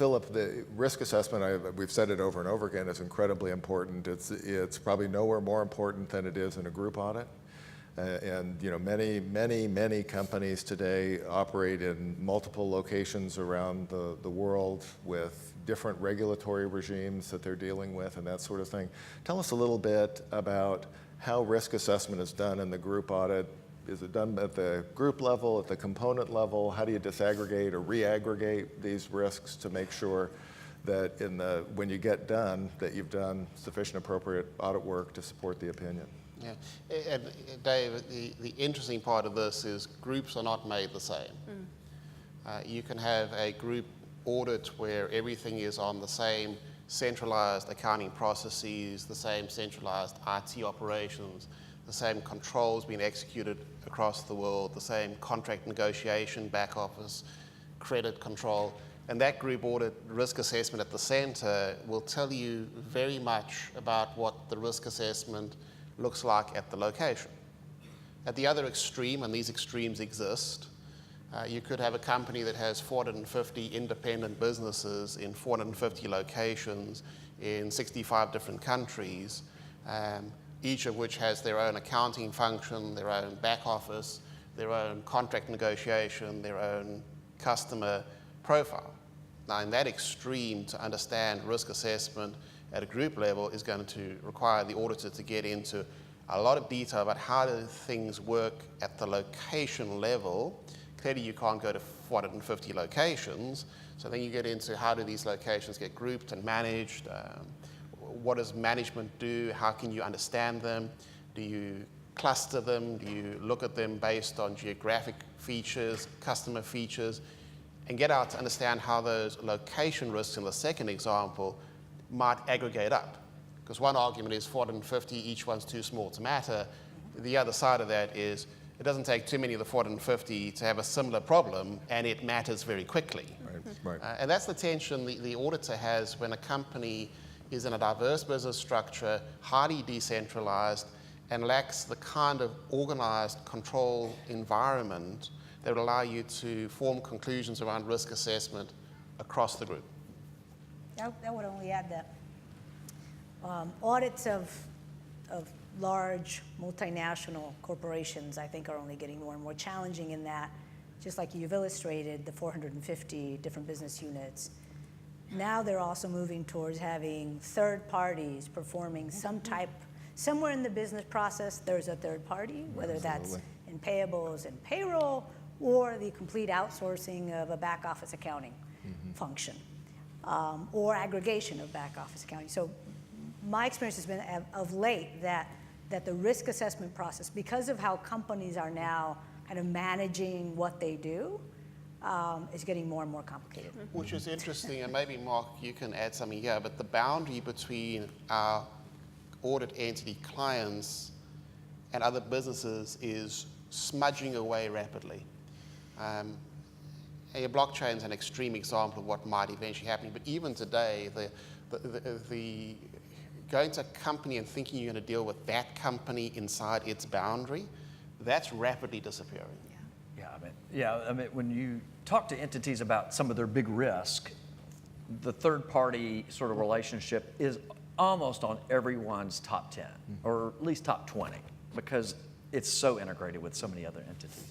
Philip, the risk assessment, we've said it over and over again, is incredibly important. It's probably nowhere more important than it is in a group audit. And many companies today operate in multiple locations around the world with different regulatory regimes that they're dealing with and that sort of thing. Tell us a little bit about how risk assessment is done in the group audit. Is it done at the group level, at the component level? How do you disaggregate or reaggregate these risks to make sure that when you get done, that you've done sufficient appropriate audit work to support the opinion? Yeah, and Dave, the interesting part of this is groups are not made the same. You can have a group audit where everything is on the same centralized accounting processes, the same centralized IT operations, the same controls being executed across the world, the same contract negotiation, back office, credit control. And that group audit risk assessment at the center will tell you very much about what the risk assessment looks like at the location. At the other extreme, and these extremes exist, you could have a company that has 450 independent businesses in 450 locations in 65 different countries, each of which has their own accounting function, their own back office, their own contract negotiation, their own customer profile. Now, in that extreme, to understand risk assessment at a group level is going to require the auditor to get into a lot of detail about how do things work at the location level. Clearly, you can't go to 450 locations, so then you get into how do these locations get grouped and managed, what does management do, how can you understand them, do you cluster them, do you look at them based on geographic features, customer features, and get out to understand how those location risks in the second example might aggregate up. Because one argument is 450, each one's too small to matter. The other side of that is it doesn't take too many of the 450 to have a similar problem, and it matters very quickly. Right. And that's the tension the auditor has when a company is in a diverse business structure, highly decentralized, and lacks the kind of organized control environment that would allow you to form conclusions around risk assessment across the group. That would only add that audits of large multinational corporations, I think, are only getting more and more challenging in that, just like you've illustrated, the 450 different business units. Now they're also moving towards having third parties performing some type, somewhere in the business process, there's a third party, whether that's in payables and payroll, or the complete outsourcing of a back office accounting function, or aggregation of back office accounting. So my experience has been of late that the risk assessment process, because of how companies are now kind of managing what they do, is getting more and more complicated. Which is interesting, and maybe Mark, you can add something here, but the boundary between our audit entity clients and other businesses is smudging away rapidly. Blockchain is an extreme example of what might eventually happen, but even today, the going to a company and thinking you're going to deal with that company inside its boundary, that's rapidly disappearing. I mean, when you talk to entities about some of their big risk, the third party sort of relationship is almost on everyone's top 10, or at least top 20, because it's so integrated with so many other entities.